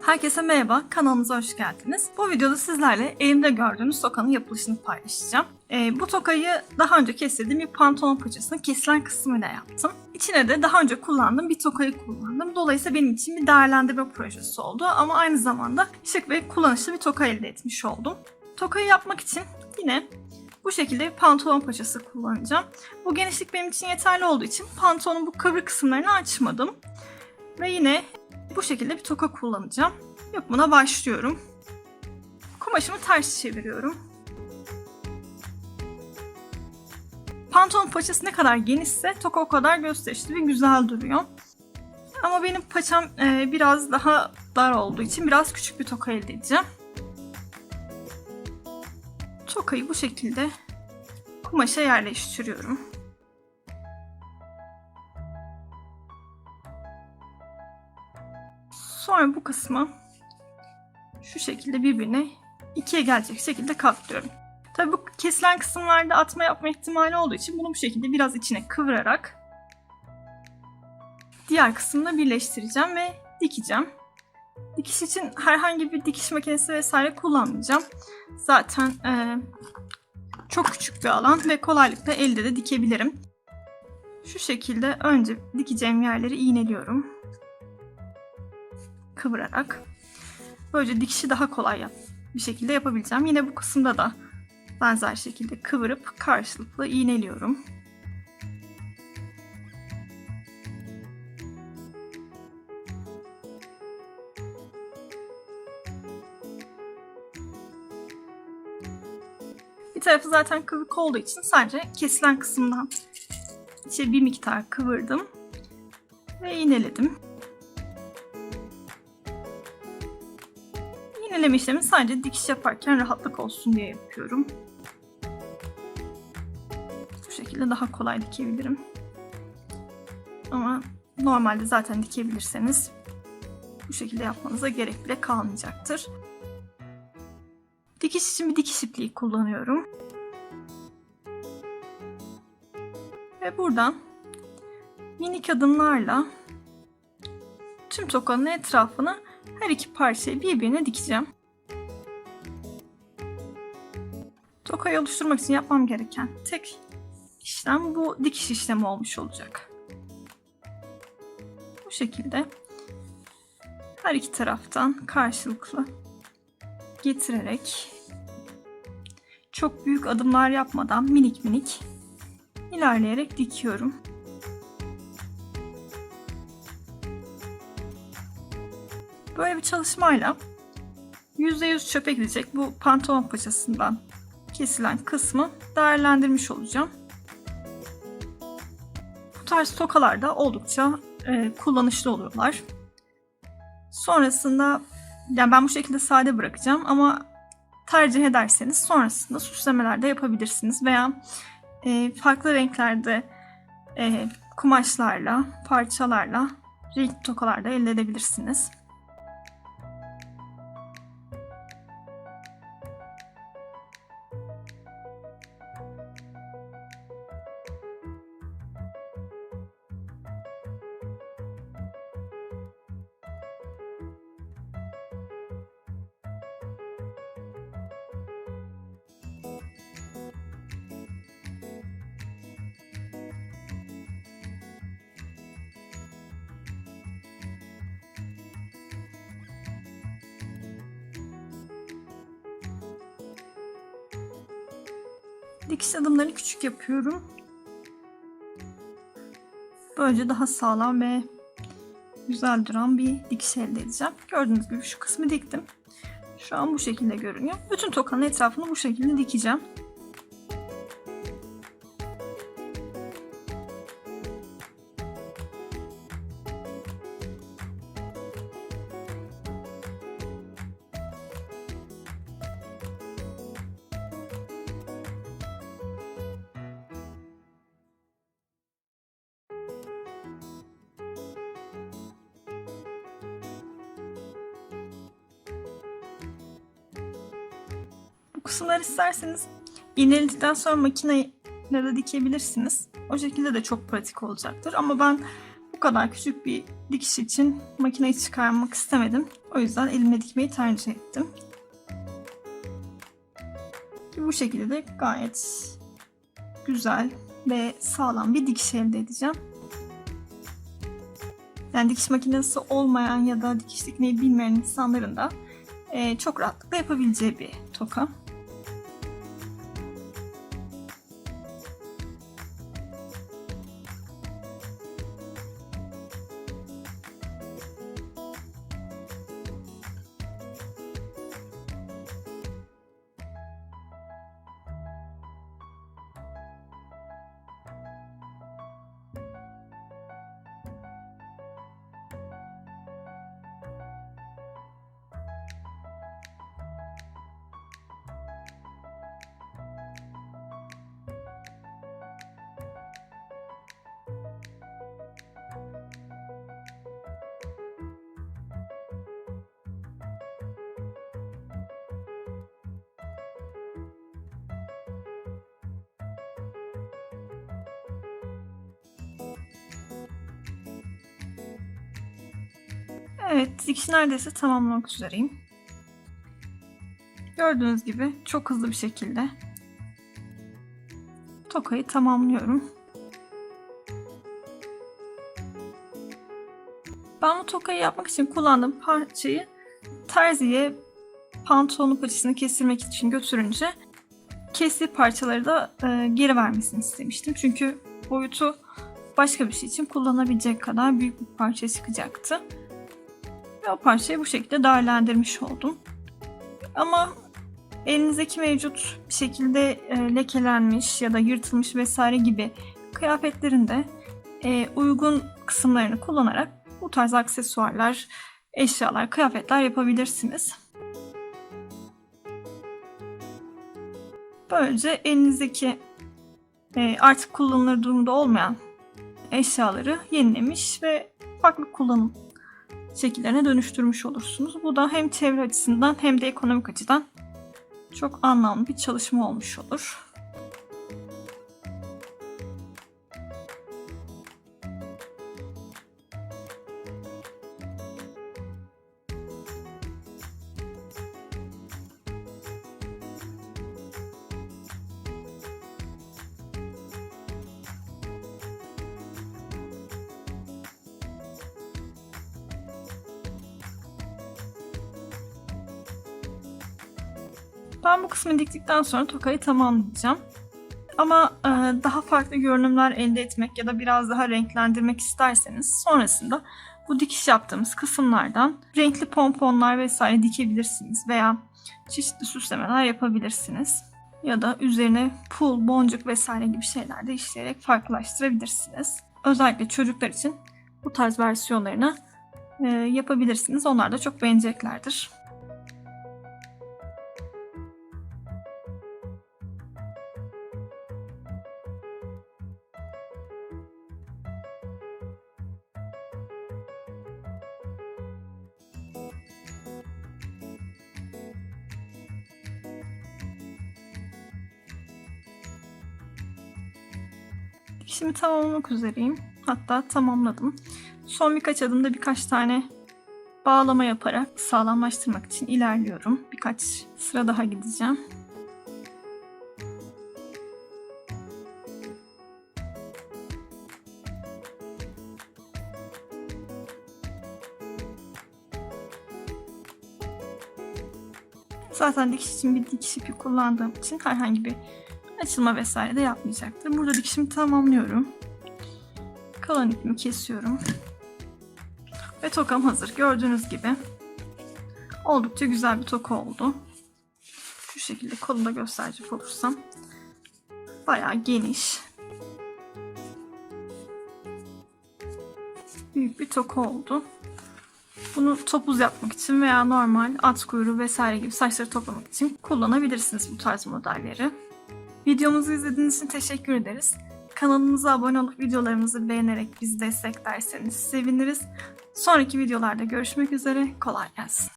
Herkese merhaba, kanalımıza hoş geldiniz. Bu videoda sizlerle elimde gördüğünüz tokanın yapılışını paylaşacağım. Bu tokayı daha önce kestirdiğim bir pantolon paçasının kesilen kısmıyla yaptım. İçine de daha önce kullandığım bir tokayı kullandım. Dolayısıyla benim için bir değerlendirme projesi oldu ama aynı zamanda şık ve kullanışlı bir toka elde etmiş oldum. Tokayı yapmak için yine bu şekilde bir pantolon paçası kullanacağım. Bu genişlik benim için yeterli olduğu için pantolonun bu kıvrık kısımlarını açmadım. Ve yine bu şekilde bir toka kullanacağım. Yapımına başlıyorum. Kumaşımı ters çeviriyorum. Pantolon paçası ne kadar genişse toka o kadar gösterişli ve güzel duruyor. Ama benim paçam biraz daha dar olduğu için biraz küçük bir toka elde edeceğim. Tokayı bu şekilde kumaşa yerleştiriyorum. Sonra bu kısmı şu şekilde birbirine ikiye gelecek şekilde katlıyorum. Tabii bu kesilen kısımlarda atma yapma ihtimali olduğu için bunu bu şekilde biraz içine kıvırarak diğer kısımla birleştireceğim ve dikeceğim. Dikiş için herhangi bir dikiş makinesi vesaire kullanmayacağım. Zaten çok küçük bir alan ve kolaylıkla elde de dikebilirim. Şu şekilde önce dikeceğim yerleri iğneliyorum. Kıvırarak. Böylece dikişi daha kolay bir şekilde yapabileceğim. Yine bu kısımda da benzer şekilde kıvırıp karşılıklı iğneliyorum. Bir tarafı zaten kıvrık olduğu için sadece kesilen kısımdan içeri bir miktar kıvırdım ve iğneledim. İğneleme işlemini sadece dikiş yaparken rahatlık olsun diye yapıyorum. Bu şekilde daha kolay dikebilirim. Ama normalde zaten dikebilirseniz bu şekilde yapmanıza gerek bile kalmayacaktır. Dikiş için bir dikiş ipliği kullanıyorum. Ve buradan minik adımlarla tüm tokanın etrafını her iki parçayı birbirine dikeceğim. Tokayı oluşturmak için yapmam gereken tek işlem bu dikiş işlemi olmuş olacak. Bu şekilde her iki taraftan karşılıklı getirerek çok büyük adımlar yapmadan minik minik ilerleyerek dikiyorum. Böyle bir çalışmayla %100 çöpe gidecek bu pantolon paçasından kesilen kısmı değerlendirmiş olacağım. Bu tarz tokalar da oldukça kullanışlı oluyorlar. Sonrasında yani ben bu şekilde sade bırakacağım ama tercih ederseniz sonrasında süslemeler de yapabilirsiniz veya farklı renklerde kumaşlarla, parçalarla renkli tokalar da elde edebilirsiniz. Dikiş adımlarını küçük yapıyorum. Böylece daha sağlam ve güzel duran bir dikiş elde edeceğim. Gördüğünüz gibi şu kısmı diktim. Şu an bu şekilde görünüyor. Bütün tokanın etrafını bu şekilde dikeceğim. Bu kısımları isterseniz iğneledikten sonra makineye de dikebilirsiniz. O şekilde de çok pratik olacaktır. Ama ben bu kadar küçük bir dikiş için makineyi çıkarmak istemedim. O yüzden elimle dikmeyi tercih ettim. Bu şekilde de gayet güzel ve sağlam bir dikiş elde edeceğim. Yani dikiş makinesi olmayan ya da dikiş dikmeyi bilmeyen insanların da çok rahatlıkla yapabileceği bir toka. Evet, dikiş neredeyse tamamlamak üzereyim. Gördüğünüz gibi çok hızlı bir şekilde tokayı tamamlıyorum. Ben bu tokayı yapmak için kullandığım parçayı terziye pantolonun paçasını kestirmek için götürünce kestiği parçaları da geri vermesini istemiştim. Çünkü boyutu başka bir şey için kullanabilecek kadar büyük bir parça çıkacaktı. Ve o parçayı bu şekilde değerlendirmiş oldum. Ama elinizdeki mevcut bir şekilde lekelenmiş ya da yırtılmış vesaire gibi kıyafetlerin de uygun kısımlarını kullanarak bu tarz aksesuarlar, eşyalar, kıyafetler yapabilirsiniz. Böylece elinizdeki artık kullanılır durumda olmayan eşyaları yenilemiş ve farklı kullanım şekillerine dönüştürmüş olursunuz. Bu da hem çevre açısından hem de ekonomik açıdan çok anlamlı bir çalışma olmuş olur. Ben bu kısmı diktikten sonra tokayı tamamlayacağım. Ama daha farklı görünümler elde etmek ya da biraz daha renklendirmek isterseniz sonrasında bu dikiş yaptığımız kısımlardan renkli pomponlar vesaire dikebilirsiniz veya çeşitli süslemeler yapabilirsiniz. Ya da üzerine pul, boncuk vesaire gibi şeyler de işleyerek farklılaştırabilirsiniz. Özellikle çocuklar için bu tarz versiyonlarını yapabilirsiniz. Onlar da çok beğeneceklerdir. Şimdi tamamlamak üzereyim. Hatta tamamladım. Son birkaç adımda birkaç tane bağlama yaparak sağlamlaştırmak için ilerliyorum. Birkaç sıra daha gideceğim. Zaten dikiş için bir dikiş ipi kullandığım için herhangi bir açılma vesaire de yapmayacaktır. Burada dikişimi tamamlıyorum. Kalan ipimi kesiyorum. Ve tokam hazır. Gördüğünüz gibi oldukça güzel bir toka oldu. Şu şekilde kolunu da gösterecek olursam. Bayağı geniş. Büyük bir toka oldu. Bunu topuz yapmak için veya normal at kuyruğu vesaire gibi saçları toplamak için kullanabilirsiniz bu tarz modelleri. Videomuzu izlediğiniz için teşekkür ederiz. Kanalımıza abone olup videolarımızı beğenerek bizi desteklerseniz seviniriz. Sonraki videolarda görüşmek üzere. Kolay gelsin.